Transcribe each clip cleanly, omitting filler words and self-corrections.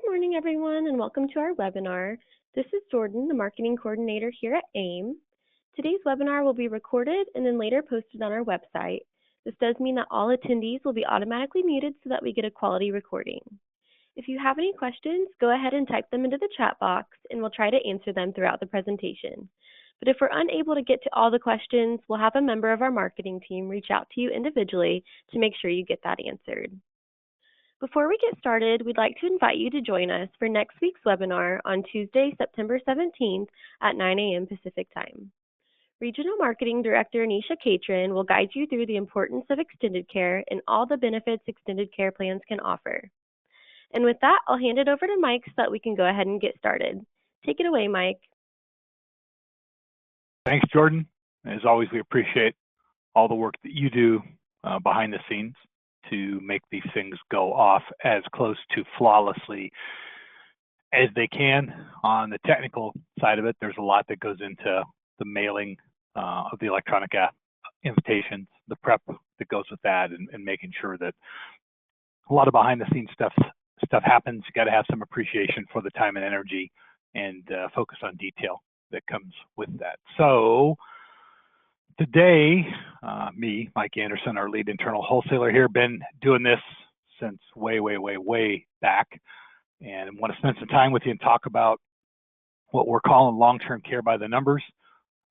Good morning, everyone, and welcome to our webinar. This is Jordan, the Marketing Coordinator here at AIM. Today's webinar will be recorded and then later posted on our website. This does mean that all attendees will be automatically muted so that we get a quality recording. If you have any questions, go ahead and type them into the chat box, and we'll try to answer them throughout the presentation. But if we're unable to get to all the questions, we'll have a member of our marketing team reach out to you individually to make sure you get that answered. Before we get started, we'd like to invite you to join us for next week's webinar on Tuesday, September 17th at 9 a.m. Pacific Time. Regional Marketing Director Anisha Catron will guide you through the importance of extended care and all the benefits extended care plans can offer. And with that, I'll hand it over to Mike so that we can go ahead and get started. Take it away, Mike. Thanks, Jordan. As always, we appreciate all the work that you do behind the scenes to make these things go off as close to flawlessly as they can. On the technical side of it, there's a lot that goes into the mailing of the electronic invitations, the prep that goes with that, and making sure that a lot of behind the scenes stuff happens. You got to have some appreciation for the time and energy and focus on detail that comes with that. So today, me, Mike Anderson, our lead internal wholesaler here, been doing this since way back, and want to spend some time with you and talk about what we're calling long-term care by the numbers.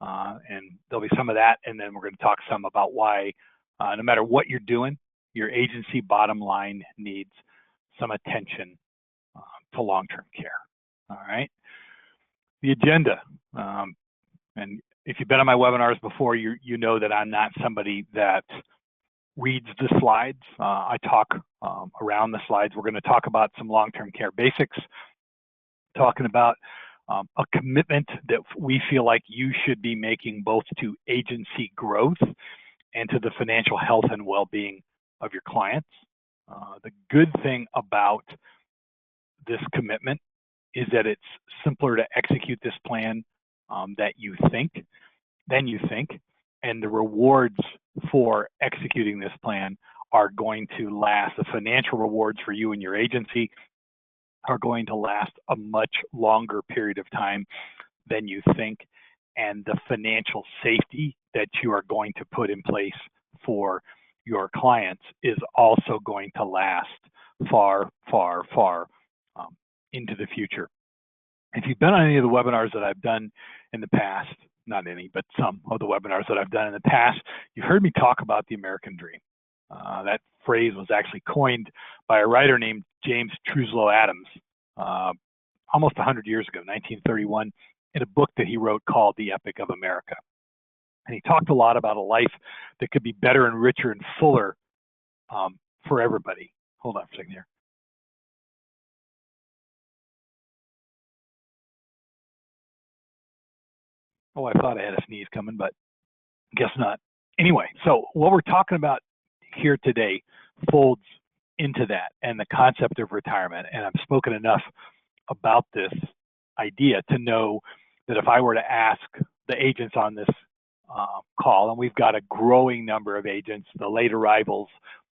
And there'll be some of that, and then we're going to talk some about why, no matter what you're doing, your agency bottom line needs some attention to long-term care. All right. The agenda, and if you've been on my webinars before, you know that I'm not somebody that reads the slides. I talk around the slides. We're going to talk about some long-term care basics, talking about a commitment that we feel like you should be making both to agency growth and to the financial health and well-being of your clients. The good thing about this commitment is that it's simpler to execute this plan than you think, and the rewards for executing this plan are going to last. The financial rewards for you and your agency are going to last a much longer period of time than you think, and the financial safety that you are going to put in place for your clients is also going to last far into the future. If you've been on any of the webinars that I've done in the past, not any, but some of the webinars that I've done in the past, you've heard me talk about the American dream. That phrase was actually coined by a writer named James Truslow Adams almost 100 years ago, 1931, in a book that he wrote called The Epic of America. And he talked a lot about a life that could be better and richer and fuller for everybody. Hold on for a second here. Oh, I thought I had a sneeze coming, but guess not. Anyway, so what we're talking about here today folds into that and the concept of retirement. And I've spoken enough about this idea to know that if I were to ask the agents on this call, and we've got a growing number of agents, the late arrivals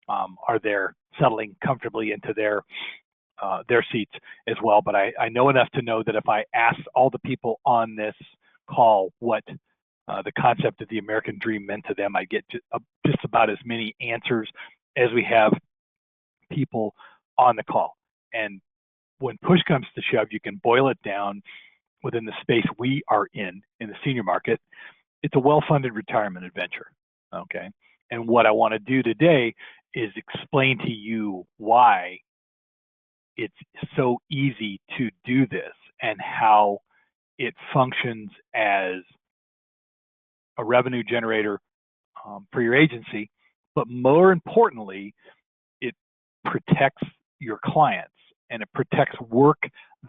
are there settling comfortably into their seats as well. But I know enough to know that if I asked all the people on this call what the concept of the American dream meant to them, I get just about as many answers as we have people on the call. And when push comes to shove, you can boil it down within the space we are in the senior market. It's a well-funded retirement adventure, okay? And what I want to do today is explain to you why it's so easy to do this and how it functions as a revenue generator for your agency, but more importantly, it protects your clients and it protects work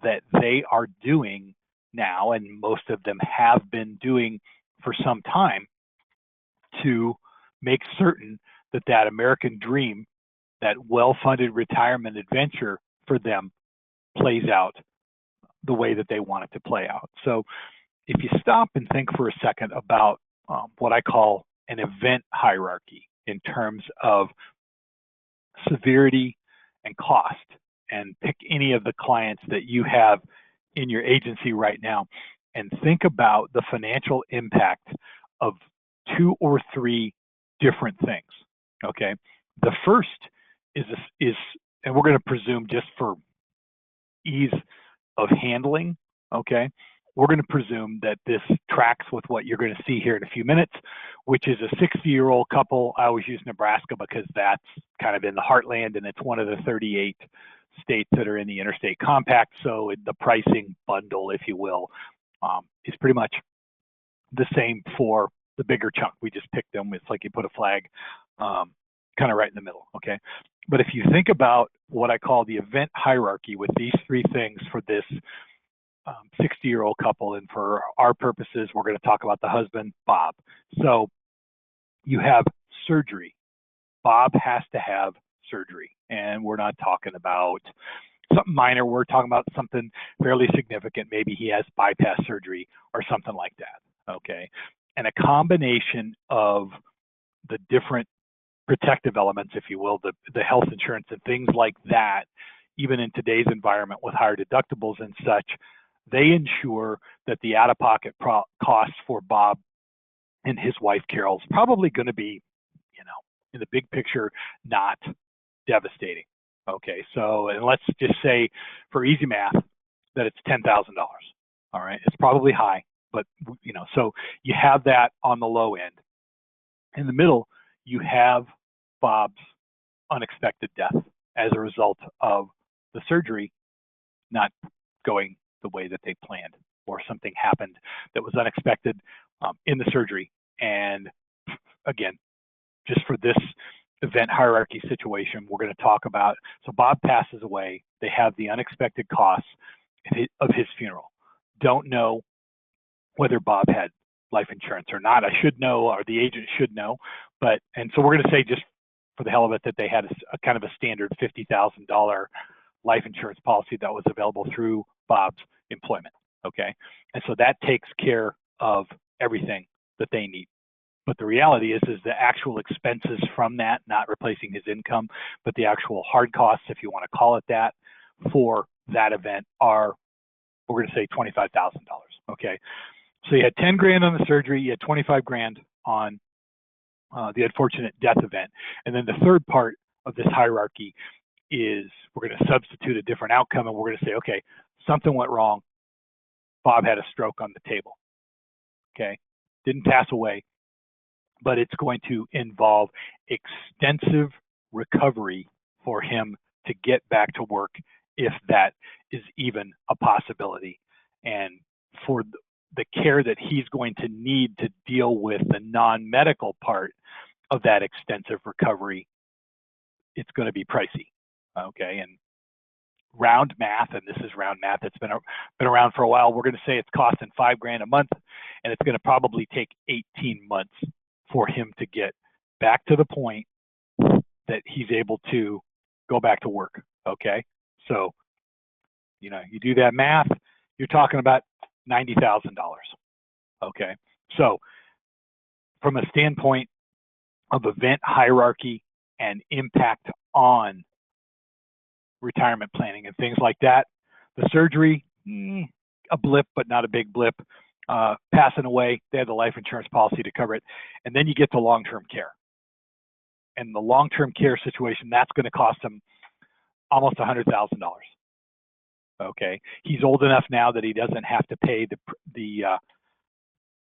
that they are doing now, and most of them have been doing for some time, to make certain that that American dream, that well-funded retirement adventure for them, plays out the way that they want it to play out. So if you stop and think for a second about what I call an event hierarchy in terms of severity and cost, and pick any of the clients that you have in your agency right now and think about the financial impact of 2 or 3 different things. Okay. The first is, and we're going to presume just for ease of handling, okay, we're going to presume that this tracks with what you're going to see here in a few minutes, which is a 60-year-old couple. I always use Nebraska because that's kind of in the heartland, and it's one of the 38 states that are in the interstate compact. So the pricing bundle, if you will, is pretty much the same for the bigger chunk. We just picked them. It's like you put a flag kind of right in the middle, okay? But if you think about what I call the event hierarchy with these 3 things for this 60-year-old couple, and for our purposes, we're going to talk about the husband, Bob. So you have surgery. Bob has to have surgery, and we're not talking about something minor. We're talking about something fairly significant. Maybe he has bypass surgery or something like that, okay? And a combination of the different protective elements, if you will, the health insurance and things like that, even in today's environment with higher deductibles and such, they ensure that the out-of-pocket costs for Bob and his wife, Carol, is probably going to be, in the big picture, not devastating. Okay, so and let's just say, for easy math, that it's $10,000. All right, it's probably high, but so you have that on the low end. In the middle, you have Bob's unexpected death as a result of the surgery not going the way that they planned, or something happened that was unexpected in the surgery. And again, just for this event hierarchy situation, we're going to talk about, so Bob passes away, they have the unexpected costs of his funeral. Don't know whether Bob had life insurance or not. I should know, or the agent should know, and so we're going to say, just for the hell of it, that they had a kind of a standard $50,000 life insurance policy that was available through Bob's employment, okay? And so that takes care of everything that they need. But the reality is the actual expenses from that, not replacing his income, but the actual hard costs, if you want to call it that, for that event are, we're going to say $25,000, okay? So you had 10 grand on the surgery, you had 25 grand on the unfortunate death event. And then the third part of this hierarchy is we're going to substitute a different outcome, and we're going to say, okay, something went wrong. Bob had a stroke on the table, okay? Didn't pass away, but it's going to involve extensive recovery for him to get back to work, if that is even a possibility. And for the care that he's going to need to deal with the non-medical part of that extensive recovery, it's going to be pricey, okay? And round math, and this is round math that's been around for a while, we're going to say it's costing $5 grand a month, and it's going to probably take 18 months for him to get back to the point that he's able to go back to work, okay? So, you do that math, you're talking about $90,000, okay? So from a standpoint of event hierarchy and impact on retirement planning and things like that, the surgery, a blip, but not a big blip. Passing away, they had the life insurance policy to cover it. And then you get to long-term care. And the long-term care situation, that's going to cost him almost $100,000. Okay, he's old enough now that he doesn't have to pay the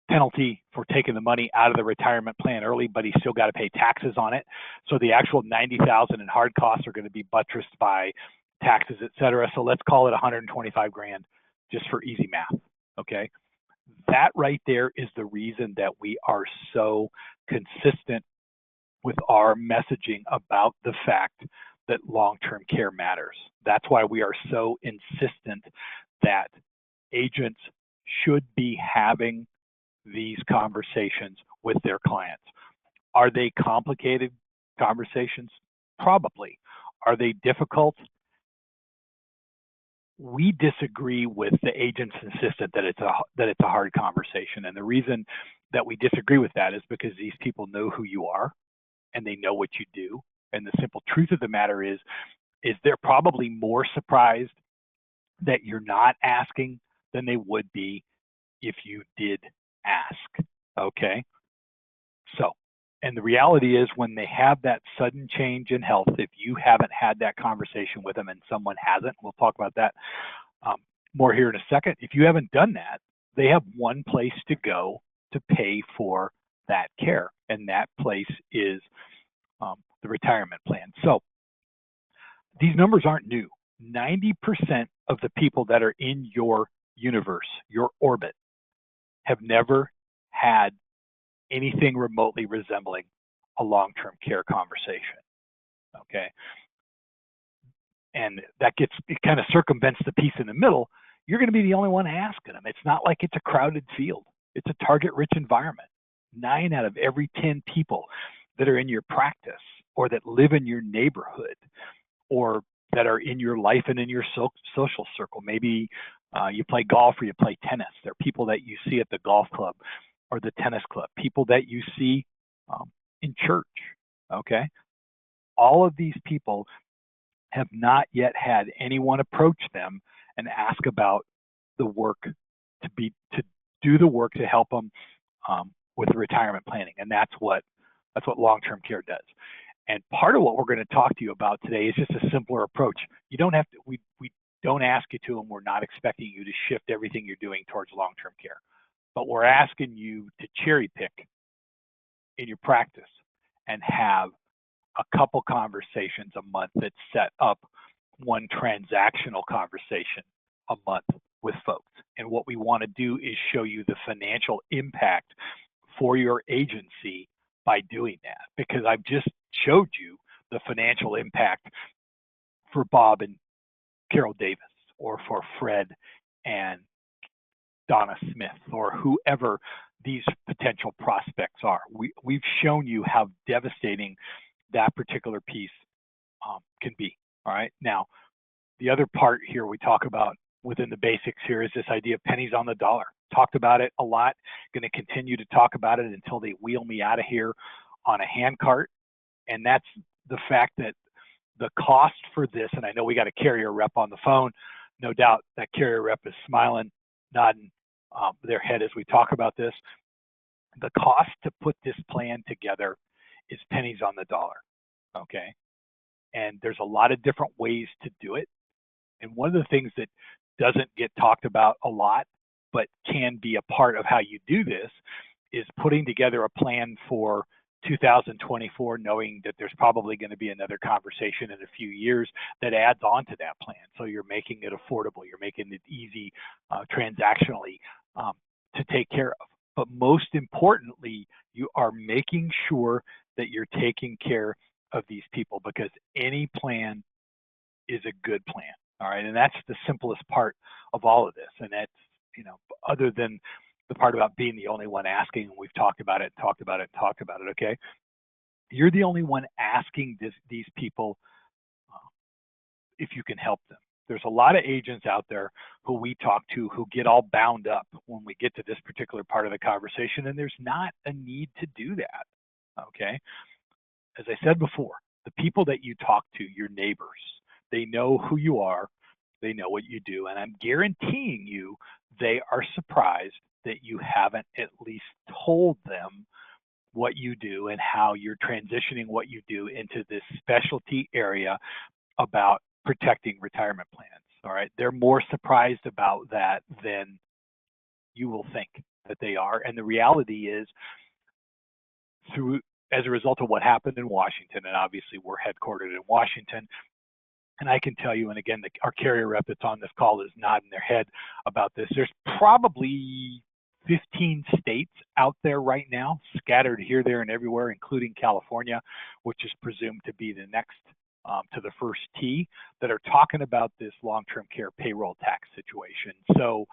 penalty for taking the money out of the retirement plan early, but he's still got to pay taxes on it. So the actual $90,000 in hard costs are going to be buttressed by taxes, et cetera. So let's call it 125 grand just for easy math. Okay, that right there is the reason that we are so consistent with our messaging about the fact that long-term care matters. That's why we are so insistent that agents should be having these conversations with their clients. Are they complicated conversations? Probably. Are they difficult? We disagree with the agent's insistence that it's a hard conversation. And the reason that we disagree with that is because these people know who you are and they know what you do. And the simple truth of the matter is, is they're probably more surprised that you're not asking than they would be if you did ask. Okay? So, and the reality is when they have that sudden change in health, if you haven't had that conversation with them and someone hasn't, we'll talk about that more here in a second. If you haven't done that, they have one place to go to pay for that care, and that place is the retirement plan. So these numbers aren't new. 90% of the people that are in your universe, your orbit, have never had anything remotely resembling a long-term care conversation. Okay. And that it kind of circumvents the piece in the middle. You're going to be the only one asking them. It's not like it's a crowded field. It's a target-rich environment. 9 out of every 10 people that are in your practice or that live in your neighborhood or that are in your life and in your social circle. Maybe you play golf or you play tennis. There are people that you see at the golf club or the tennis club, people that you see in church, okay? All of these people have not yet had anyone approach them and ask about the work to do the work to help them with the retirement planning, and that's what long-term care does. And part of what we're going to talk to you about today is just a simpler approach. You don't have to. We don't ask you to, and we're not expecting you to shift everything you're doing towards long-term care, but we're asking you to cherry pick in your practice and have a couple conversations a month that set up one transactional conversation a month with folks. And what we want to do is show you the financial impact for your agency by doing that, because I've just showed you the financial impact for Bob and Carol Davis, or for Fred and Donna Smith, or whoever these potential prospects are. We've shown you how devastating that particular piece can be. All right. Now, the other part here we talk about within the basics here is this idea of pennies on the dollar. Talked about it a lot. Going to continue to talk about it until they wheel me out of here on a handcart. And that's the fact that the cost for this, and I know we got a carrier rep on the phone. No doubt that carrier rep is smiling, nodding their head as we talk about this. The cost to put this plan together is pennies on the dollar. Okay. And there's a lot of different ways to do it. And one of the things that doesn't get talked about a lot, but can be a part of how you do this, is putting together a plan for 2024, knowing that there's probably going to be another conversation in a few years that adds on to that plan. So you're making it affordable, you're making it easy transactionally to take care of. But most importantly, you are making sure that you're taking care of these people, because any plan is a good plan. All right. And that's the simplest part of all of this. And that's, other than the part about being the only one asking, and we've talked about it. Okay. You're the only one asking these people if you can help them. There's a lot of agents out there who we talk to who get all bound up when we get to this particular part of the conversation, and there's not a need to do that. Okay. As I said before, the people that you talk to, your neighbors, they know who you are, they know what you do, and I'm guaranteeing you they are surprised that you haven't at least told them what you do and how you're transitioning what you do into this specialty area about protecting retirement plans. All right. They're more surprised about that than you will think that they are. And the reality is, as a result of what happened in Washington, and obviously we're headquartered in Washington, and I can tell you, and again, our carrier rep that's on this call is nodding their head about this, there's probably 15 states out there right now, scattered here, there, and everywhere, including California, which is presumed to be the next to the first T, that are talking about this long-term care payroll tax situation. So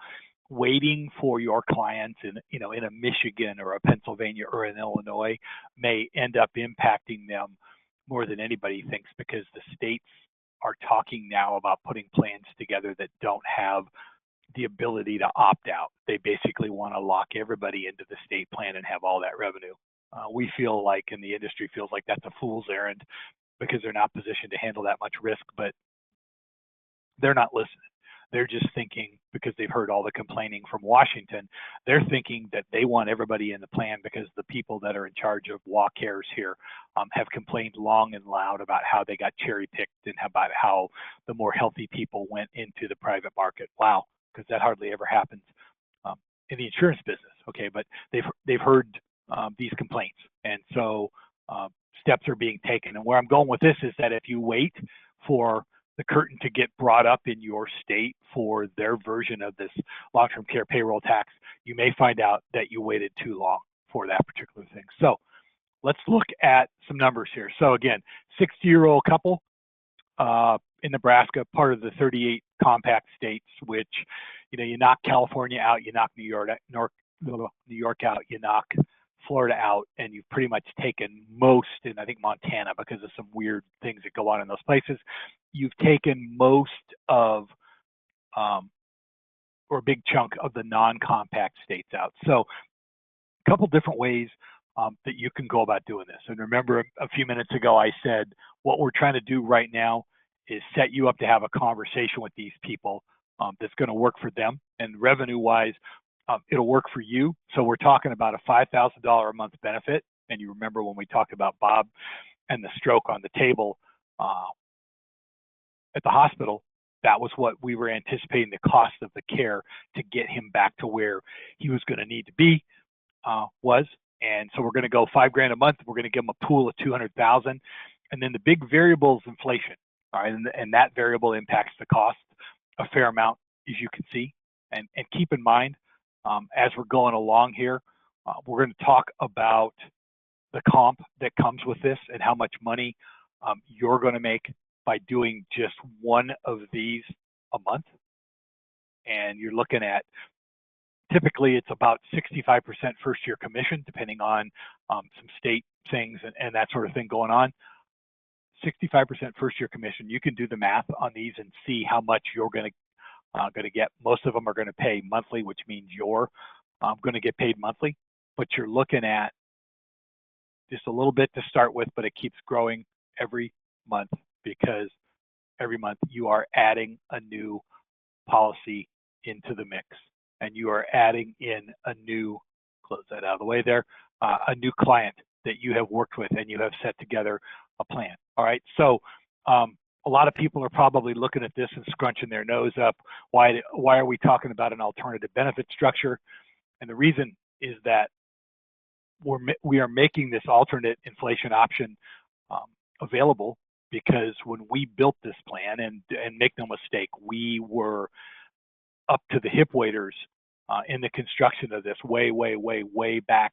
waiting for your clients in a Michigan or a Pennsylvania or an Illinois may end up impacting them more than anybody thinks, because the states are talking now about putting plans together that don't have the ability to opt out. They basically want to lock everybody into the state plan and have all that revenue. We feel like, and the industry feels like, that's a fool's errand, because they're not positioned to handle that much risk. But They're not listening. They're just thinking, because they've heard all the complaining from Washington, they're thinking that they want everybody in the plan because the people that are in charge of WACARES here have complained long and loud about how they got cherry picked and about how the more healthy people went into the private market. Wow, because that hardly ever happens um, in the insurance business. Okay, but they've heard these complaints, and so steps are being taken. And where I'm going with this is that if you wait for the curtain to get brought up in your state for their version of this long-term care payroll tax, you may find out that you waited too long for that particular thing. So let's look at some numbers here. So again, 60-year-old couple in Nebraska, part of the 38 compact states, which, you knock California out, you knock New York out, you knock Florida out, and you've pretty much taken most, and I think Montana, because of some weird things that go on in those places, you've taken most of, or a big chunk of the non-compact states out. So a couple different ways that you can go about doing this. And remember, a few minutes ago, I said what we're trying to do right now is set you up to have a conversation with these people that's going to work for them. And revenue-wise, it'll work for you. So we're talking about a $5,000 a month benefit. And you remember when we talked about Bob and the stroke on the table at the hospital, that was what we were anticipating the cost of the care to get him back to where he was going to need to be was. And so we're going to go $5,000 a month. We're going to give him a pool of 200,000. And then the big variable is inflation. All right. And that variable impacts the cost a fair amount, as you can see. And keep in mind, as we're going along here, we're going to talk about the comp that comes with this and how much money you're going to make by doing just one of these a month. And you're looking at, typically it's about 65% first year commission, depending on some state things and that sort of thing going on. 65% first year commission. You can do the math on these and see how much you're going to get. Most of them are going to pay monthly, which means you're going to get paid monthly. But you're looking at just a little bit to start with, but it keeps growing every month because every month you are adding a new policy into the mix, and you are adding in a new, close that out of the way there, a new client that you have worked with and you have set together a plan. All right. So a lot of people are probably looking at this and scrunching their nose up. Why are we talking about an alternative benefit structure? And the reason is that we are making this alternate inflation option available because when we built this plan, and make no mistake, we were up to the hip waders in the construction of this way back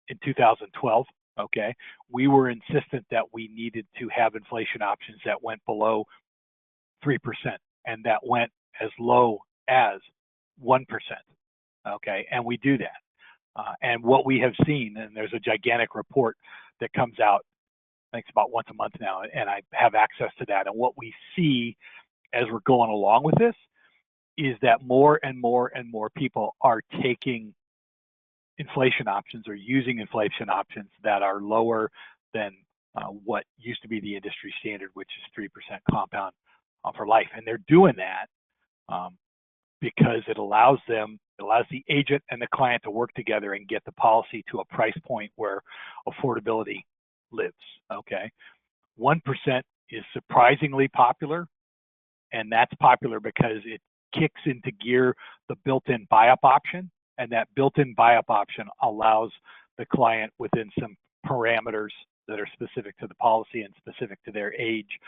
in 2012. Okay, we were insistent that we needed to have inflation options that went below 3% and that went as low as 1%. Okay, and we do that. And what we have seen, and there's a gigantic report that comes out, I think it's about once a month now, and I have access to that. And what we see as we're going along with this is that more and more and more people are taking inflation options or using inflation options that are lower than what used to be the industry standard, which is 3% compound for life. And they're doing that because it allows the agent and the client to work together and get the policy to a price point where affordability lives. Okay, 1% is surprisingly popular, and that's popular because it kicks into gear the built-in buy-up option, and that built-in buy-up option allows the client, within some parameters that are specific to the policy and specific to their age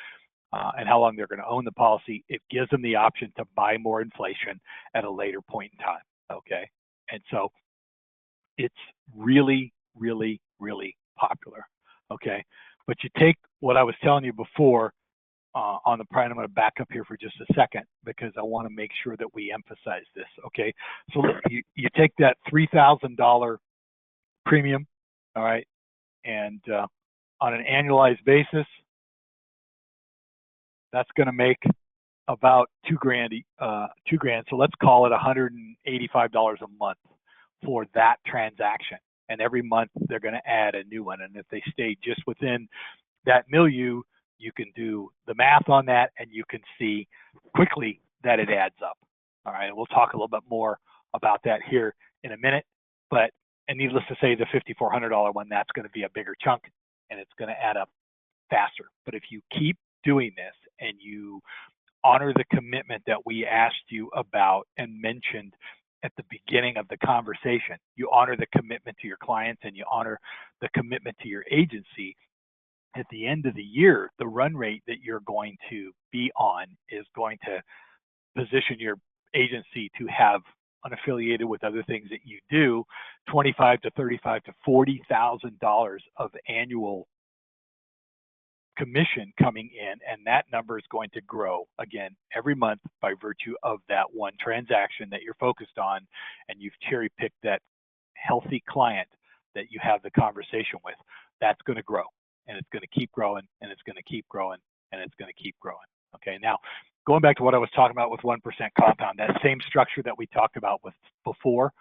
and how long they're going to own the policy, it gives them the option to buy more inflation at a later point in time. Okay, and so it's really, really, really popular. Okay, but you take what I was telling you before on the plan. I'm going to back up here for just a second because I want to make sure that we emphasize this. Okay, so you take that $3,000 premium, all right, and on an annualized basis, that's going to make about $2,000. So let's call it $185 a month for that transaction. And every month they're going to add a new one. And if they stay just within that milieu, you can do the math on that, and you can see quickly that it adds up. All right, we'll talk a little bit more about that here in a minute, but and needless to say, the $5,400 one, that's going to be a bigger chunk, and it's going to add up faster. But if you keep doing this and you honor the commitment that we asked you about and mentioned at the beginning of the conversation, you honor the commitment to your clients and you honor the commitment to your agency, at the end of the year, the run rate that you're going to be on is going to position your agency to have unaffiliated with other things that you do, $25,000 to $35,000 to $40,000 of annual commission coming in, and that number is going to grow again every month by virtue of that one transaction that you're focused on, and you've cherry picked that healthy client that you have the conversation with. That's going to grow, and it's going to keep growing, and it's going to keep growing, and it's going to keep growing. Okay, now going back to what I was talking about with 1% compound, that same structure that we talked about with before,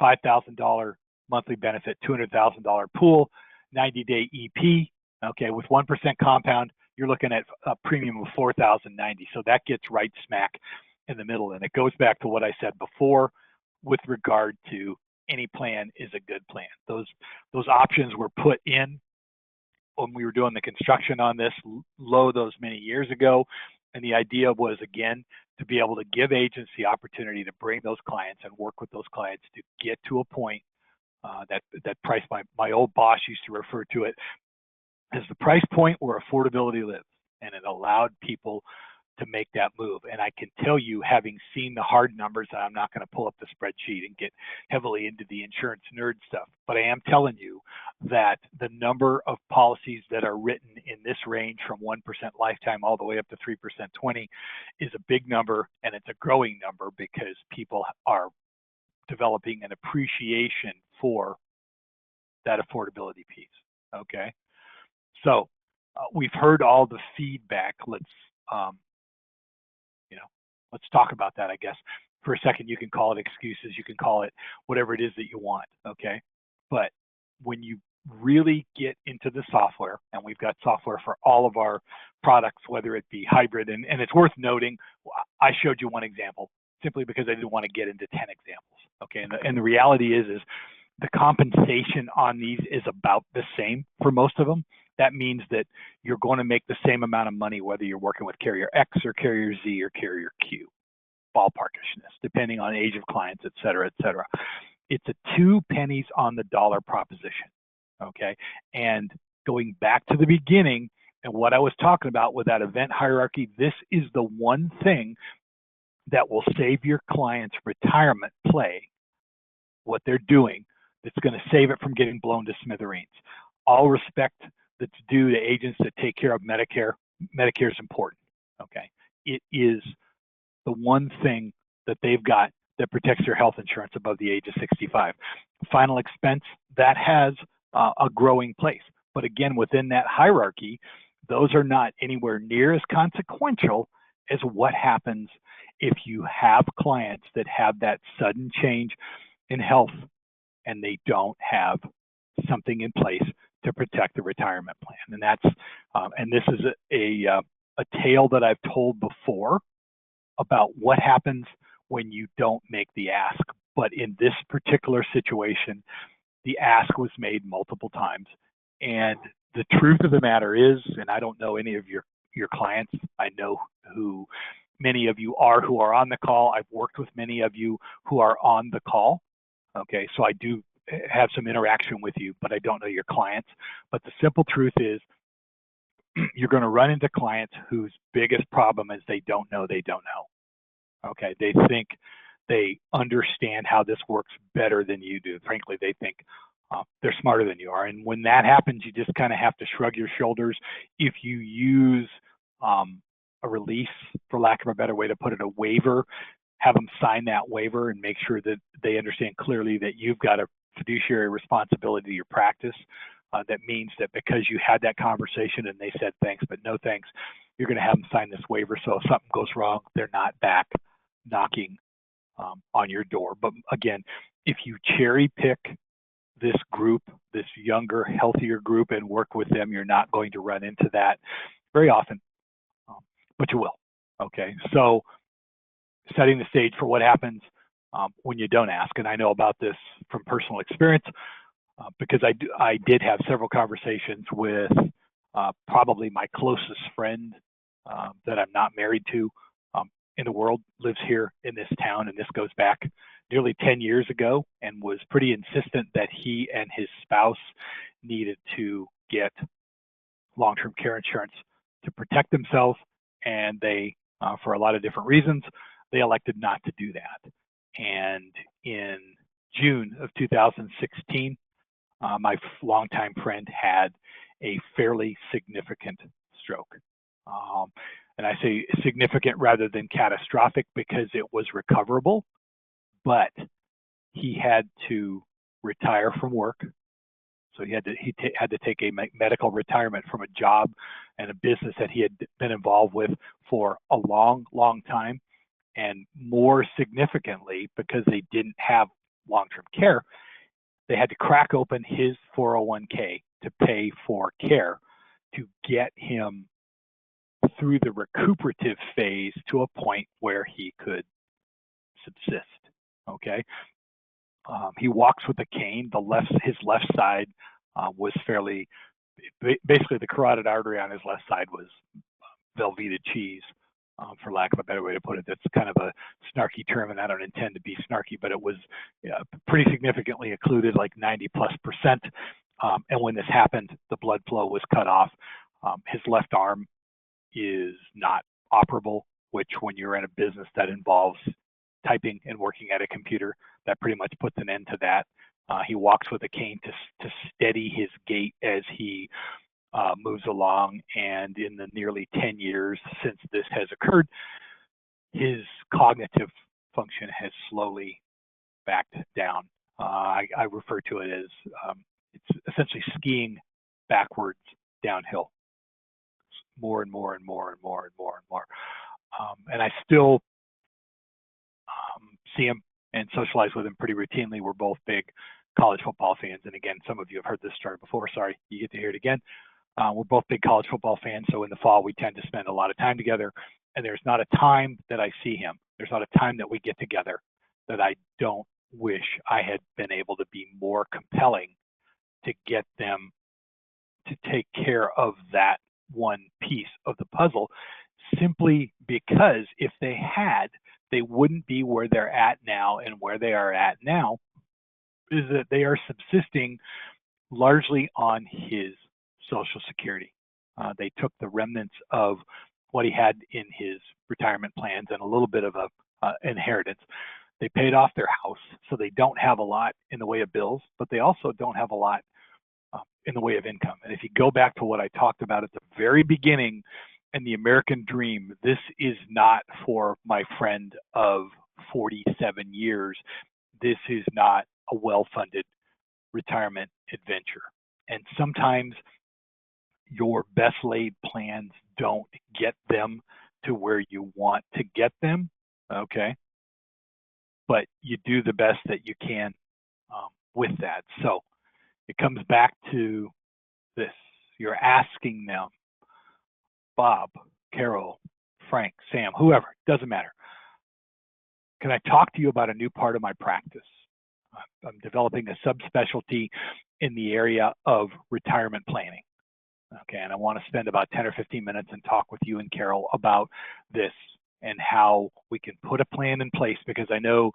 $5,000 monthly benefit, $200,000 pool, 90-day EP. Okay, with 1% compound, you're looking at a premium of $4,090. So that gets right smack in the middle. And it goes back to what I said before with regard to any plan is a good plan. Those options were put in when we were doing the construction on this low those many years ago. And the idea was, again, to be able to give agents the opportunity to bring those clients and work with those clients to get to a point that price, my old boss used to refer to it as the price point where affordability lives. And it allowed people to make that move. And I can tell you, having seen the hard numbers, and I'm not going to pull up the spreadsheet and get heavily into the insurance nerd stuff, but I am telling you that the number of policies that are written in this range from 1% lifetime all the way up to 3% 20 is a big number, and it's a growing number because people are developing an appreciation for that affordability piece. Okay, so we've heard all the feedback. Let's talk about that, I guess. For a second, you can call it excuses, you can call it whatever it is that you want, okay? But when you really get into the software, and we've got software for all of our products, whether it be hybrid, and it's worth noting, I showed you one example simply because I didn't want to get into 10 examples, okay? And the reality is the compensation on these is about the same for most of them. That means that you're going to make the same amount of money whether you're working with carrier X or carrier Z or carrier Q, ballparkishness, depending on age of clients, et cetera, et cetera. It's a 2 pennies on the dollar proposition, okay? And going back to the beginning and what I was talking about with that event hierarchy, this is the one thing that will save your client's retirement play, what they're doing, that's going to save it from getting blown to smithereens. All respect that's due to agents that take care of Medicare. Medicare is important, okay? It is the one thing that they've got that protects their health insurance above the age of 65. Final expense, that has a growing place. But again, within that hierarchy, those are not anywhere near as consequential as what happens if you have clients that have that sudden change in health and they don't have something in place to protect the retirement plan. And that's and this is a tale that I've told before about what happens when you don't make the ask. But in this particular situation, the ask was made multiple times. And the truth of the matter is, and I don't know any of your clients, I know who many of you are who are on the call. I've worked with many of you who are on the call. Okay, so I do have some interaction with you, but I don't know your clients. But the simple truth is, you're going to run into clients whose biggest problem is they don't know they don't know. Okay, they think they understand how this works better than you do. Frankly, they think they're smarter than you are. And when that happens, you just kind of have to shrug your shoulders. If you use a release, for lack of a better way to put it, a waiver, have them sign that waiver and make sure that they understand clearly that you've got a fiduciary responsibility to your practice. That means that because you had that conversation and they said thanks, but no thanks, you're going to have them sign this waiver. So if something goes wrong, they're not back knocking on your door. But again, if you cherry pick this group, this younger, healthier group, and work with them, you're not going to run into that. very often, but you will. Okay, so setting the stage for what happens when you don't ask, and I know about this from personal experience because I did have several conversations with probably my closest friend that I'm not married to in the world, lives here in this town, and this goes back nearly 10 years ago, and was pretty insistent that he and his spouse needed to get long-term care insurance to protect themselves, and they, for a lot of different reasons, they elected not to do that. And in June of 2016, my longtime friend had a fairly significant stroke. Um, and I say significant rather than catastrophic because it was recoverable, but he had to retire from work. So he had to take a medical retirement from a job and a business that he had been involved with for a long time. And more significantly, because they didn't have long-term care, they had to crack open his 401k to pay for care to get him through the recuperative phase to a point where he could subsist. Okay. He walks with a cane. His left side was fairly, basically the carotid artery on his left side was Velveeta cheese, for lack of a better way to put it. That's kind of a snarky term, and I don't intend to be snarky, but it was pretty significantly occluded, like 90+%. And when this happened, the blood flow was cut off. His left arm is not operable, which when you're in a business that involves typing and working at a computer, that pretty much puts an end to that. He walks with a cane to steady his gait as he moves along, and in the nearly 10 years since this has occurred, his cognitive function has slowly backed down. I refer to it as it's essentially skiing backwards downhill, more and more and more and more and more and more. And I still see him and socialize with him pretty routinely. We're both big college football fans, and again, some of you have heard this story before. Sorry, you get to hear it again. We're both big college football fans, so in the fall we tend to spend a lot of time together, and there's not a time that I see him, there's not a time that we get together that I don't wish I had been able to be more compelling to get them to take care of that one piece of the puzzle, simply because if they had, they wouldn't be where they're at now, and where they are at now is that they are subsisting largely on his Social Security. They took the remnants of what he had in his retirement plans and a little bit of a inheritance. They paid off their house, so they don't have a lot in the way of bills, but they also don't have a lot in the way of income. And if you go back to what I talked about at the very beginning and the American dream, this is not for my friend of 47 years. This is not a well-funded retirement adventure. And sometimes your best laid plans don't get them to where you want to get them, okay? But you do the best that you can with that. So it comes back to this. You're asking them, Bob, Carol, Frank, Sam, whoever, doesn't matter. Can I talk to you about a new part of my practice? I'm developing a subspecialty in the area of retirement planning. Okay, and I want to spend about 10 or 15 minutes and talk with you and Carol about this and how we can put a plan in place, because I know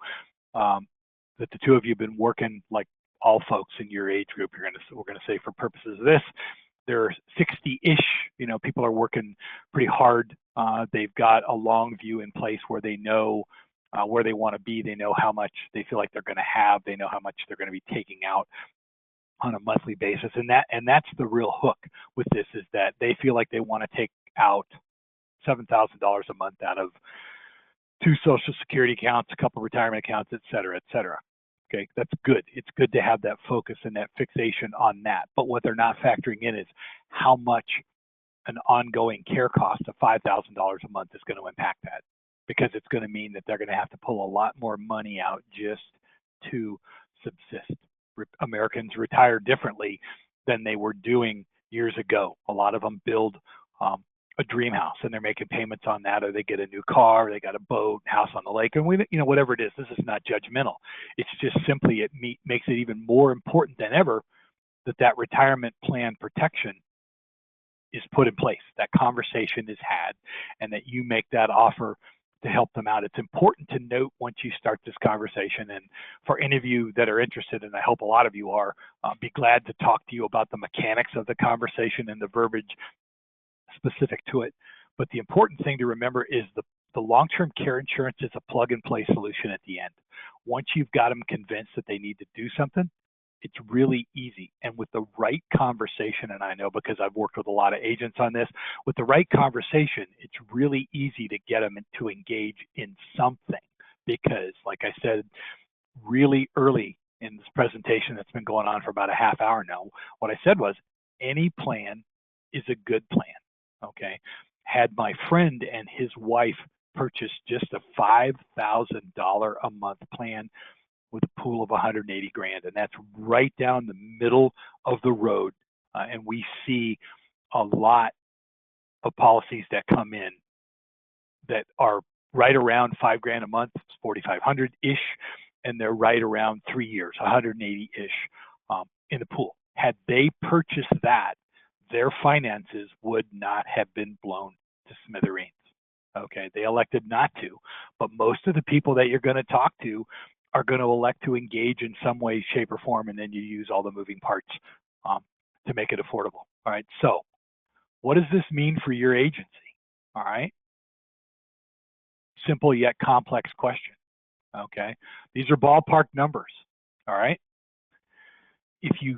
that the two of you have been working like all folks in your age group. We're going to say for purposes of this, there are 60-ish, people are working pretty hard. They've got a long view in place where they know where they want to be. They know how much they feel like they're going to have. They know how much they're going to be taking out on a monthly basis. And that's the real hook with this, is that they feel like they want to take out $7,000 a month out of 2 Social Security accounts, a couple retirement accounts, et cetera, et cetera. Okay, that's good. It's good to have that focus and that fixation on that. But what they're not factoring in is how much an ongoing care cost of $5,000 a month is going to impact that, because it's going to mean that they're going to have to pull a lot more money out just to subsist. Americans retire differently than they were doing years ago. A lot of them build a dream house and they're making payments on that, or they get a new car, or they got a boat, house on the lake, and whatever it is. This is not judgmental. It's just simply makes it even more important than ever that retirement plan protection is put in place, that conversation is had, and that you make that offer to help them out. It's important to note once you start this conversation, and for any of you that are interested, and I hope a lot of you are, be glad to talk to you about the mechanics of the conversation and the verbiage specific to it. But the important thing to remember is the long-term care insurance is a plug-and-play solution at the end. Once you've got them convinced that they need to do something, it's really easy. And with the right conversation, and I know because I've worked with a lot of agents on this, with the right conversation, it's really easy to get them to engage in something. Because, like I said, really early in this presentation that's been going on for about a half hour now, what I said was any plan is a good plan, okay? Had my friend and his wife purchased just a $5,000 a month plan with a pool of 180 grand, and that's right down the middle of the road. And we see a lot of policies that come in that are right around 5 grand a month, 4,500-ish, and they're right around 3 years, 180-ish in the pool. Had they purchased that, their finances would not have been blown to smithereens. Okay, they elected not to, but most of the people that you're going to talk to are going to elect to engage in some way, shape, or form, and then you use all the moving parts to make it affordable. All right, so what does this mean for your agency? All right, simple yet complex question. Okay, these are ballpark numbers. All right, if you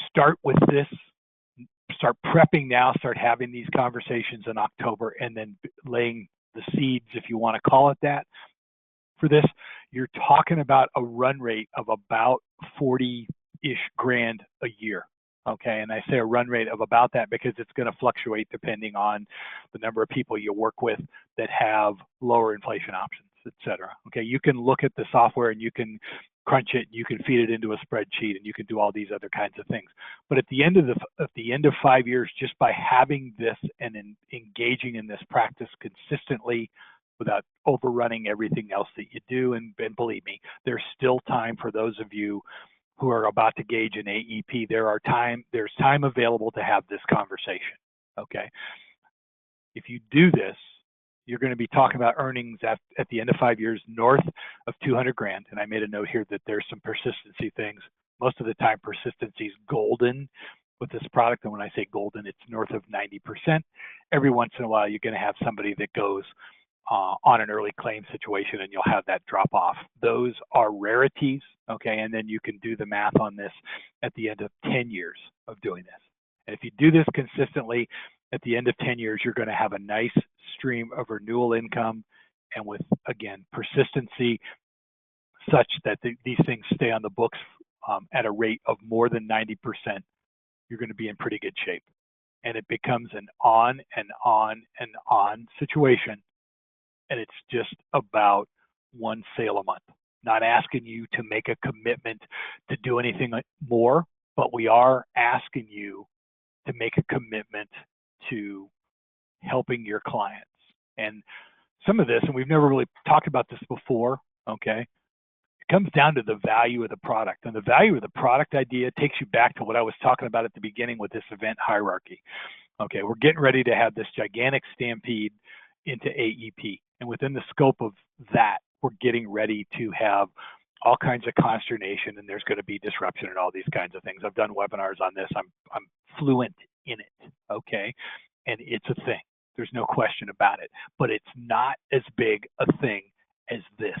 start with this, start prepping now, start having these conversations in October, and then laying the seeds, if you want to call it that, for this, you're talking about a run rate of about 40-ish grand a year. Okay, and I say a run rate of about that because it's going to fluctuate depending on the number of people you work with that have lower inflation options, et cetera. Okay, you can look at the software and you can crunch it, you can feed it into a spreadsheet, and you can do all these other kinds of things. But at the end of 5 years, just by having this and engaging in this practice consistently, without overrunning everything else that you do, and believe me, there's still time for those of you who are about to gauge an AEP. There's time available to have this conversation. Okay, if you do this, you're going to be talking about earnings at the end of 5 years north of 200 grand. And I made a note here that there's some persistency things. Most of the time, persistency is golden with this product. And when I say golden, it's north of 90%. Every once in a while, you're going to have somebody that goes on an early claim situation, and you'll have that drop off. Those are rarities, okay? And then you can do the math on this at the end of 10 years of doing this. And if you do this consistently, at the end of 10 years, you're going to have a nice stream of renewal income, and with, again, persistency such that these things stay on the books at a rate of more than 90%, you're going to be in pretty good shape. And it becomes an on and on and on situation. And it's just about one sale a month. Not asking you to make a commitment to do anything more, but we are asking you to make a commitment to helping your clients. And some of this, and we've never really talked about this before, okay, it comes down to the value of the product. And the value of the product idea takes you back to what I was talking about at the beginning with this event hierarchy. Okay, we're getting ready to have this gigantic stampede into AEP. And within the scope of that, we're getting ready to have all kinds of consternation, and there's going to be disruption and all these kinds of things. I've done webinars on this. I'm fluent in it, okay? And it's a thing. There's no question about it. But it's not as big a thing as this,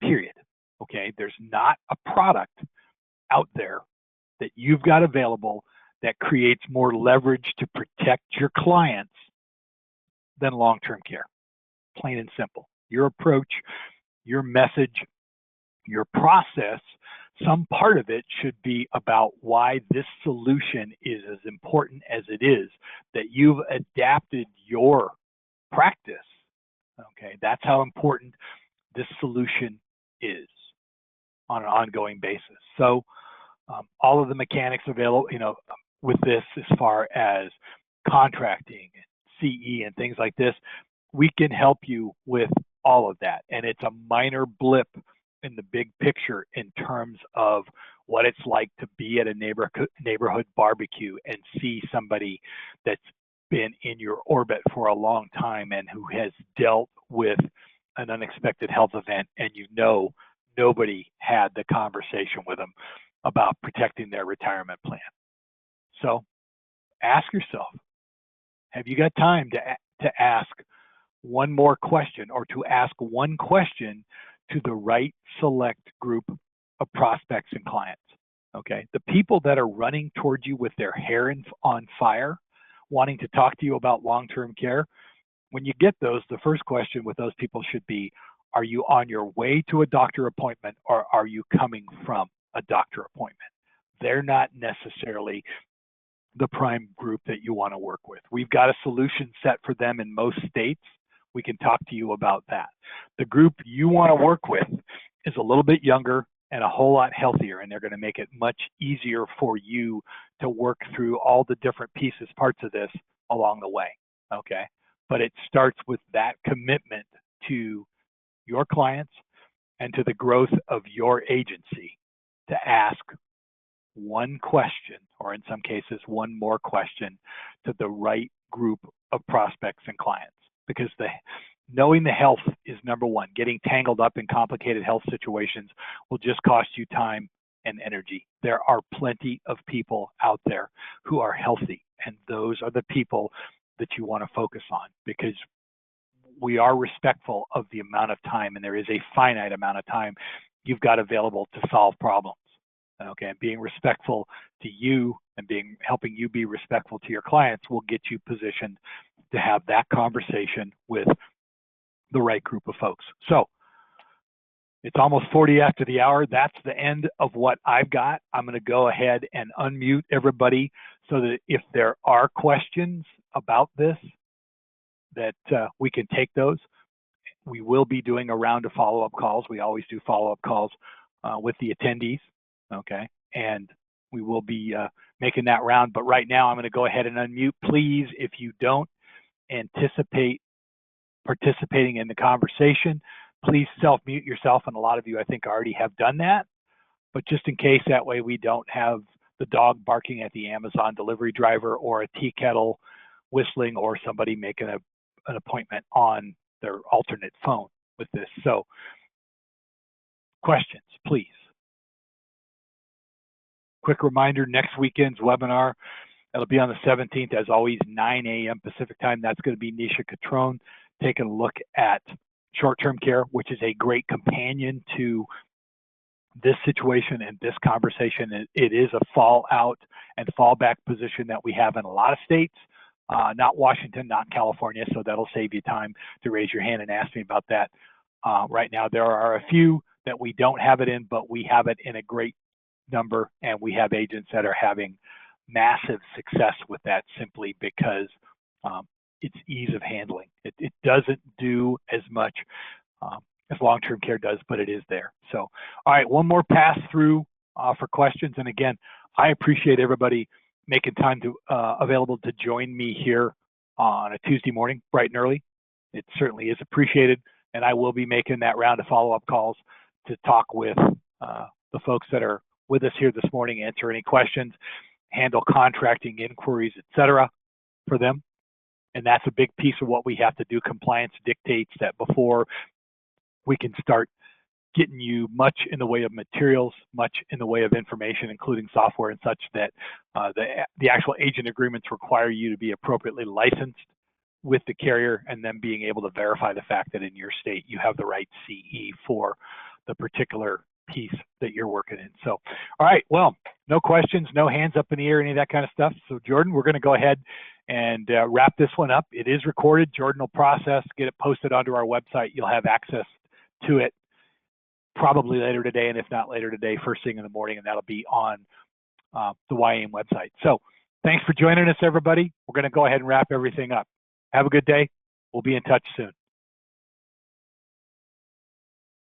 period, okay? There's not a product out there that you've got available that creates more leverage to protect your clients than long-term care. Plain and simple. Your approach, your message, your process, some part of it should be about why this solution is as important as it is, that you've adapted your practice. Okay, that's how important this solution is on an ongoing basis. So all of the mechanics available, with this as far as contracting, CE, and things like this, we can help you with all of that. And it's a minor blip in the big picture in terms of what it's like to be at a neighborhood barbecue and see somebody that's been in your orbit for a long time and who has dealt with an unexpected health event, and you know nobody had the conversation with them about protecting their retirement plan. So ask yourself, have you got time to ask one more question, or to ask one question to the right select group of prospects and clients? Okay, the people that are running towards you with their hair on fire, wanting to talk to you about long-term care, when you get those, the first question with those people should be, are you on your way to a doctor appointment, or are you coming from a doctor appointment? They're not necessarily the prime group that you want to work with. We've got a solution set for them in most states. We can talk to you about that. The group you want to work with is a little bit younger and a whole lot healthier, and they're going to make it much easier for you to work through all the different pieces, parts of this along the way, okay? But it starts with that commitment to your clients and to the growth of your agency to ask one question, or in some cases, one more question, to the right group of prospects and clients. Because knowing the health is number one. Getting tangled up in complicated health situations will just cost you time and energy. There are plenty of people out there who are healthy, and those are the people that you want to focus on, because we are respectful of the amount of time, and there is a finite amount of time you've got available to solve problems. Okay, and being respectful to you and helping you be respectful to your clients will get you positioned to have that conversation with the right group of folks. So it's almost 40 after the hour. That's the end of what I've got. I'm going to go ahead and unmute everybody so that if there are questions about this, that we can take those. We will be doing a round of follow-up calls. We always do follow-up calls with the attendees, okay? And we will be making that round. But right now, I'm going to go ahead and unmute. Please, if you don't anticipate participating in the conversation, please self-mute yourself. And a lot of you, I think, already have done that. But just in case, that way we don't have the dog barking at the Amazon delivery driver, or a tea kettle whistling, or somebody making an appointment on their alternate phone with this. So questions, please. Quick reminder, next weekend's webinar, it'll be on the 17th, as always, 9 a.m. Pacific time. That's going to be Nisha Catrone taking a look at short-term care, which is a great companion to this situation and this conversation. It is a fallout and fallback position that we have in a lot of states, not Washington, not California, so that'll save you time to raise your hand and ask me about that. Right now, there are a few that we don't have it in, but we have it in a great number, and we have agents that are having massive success with that, simply because it's ease of handling. It doesn't do as much as long-term care does, but it is there. So, all right, one more pass through for questions. And again, I appreciate everybody making time to available to join me here on a Tuesday morning, bright and early. It certainly is appreciated, and I will be making that round of follow-up calls to talk with the folks that are with us here this morning, answer any questions, handle contracting inquiries, etc., for them. And that's a big piece of what we have to do. Compliance dictates that before we can start getting you much in the way of materials, much in the way of information, including software and such, that the actual agent agreements require you to be appropriately licensed with the carrier, and then being able to verify the fact that in your state you have the right CE for the particular piece that you're working in. So, all right, well, no questions, no hands up in the air, any of that kind of stuff. So Jordan, we're going to go ahead and wrap this one up. It is recorded. Jordan will process, get it posted onto our website. You'll have access to it probably later today, and if not later today, first thing in the morning, and that'll be on the YAM website. So thanks for joining us, everybody. We're going to go ahead and wrap everything up. Have a good day. We'll be in touch soon.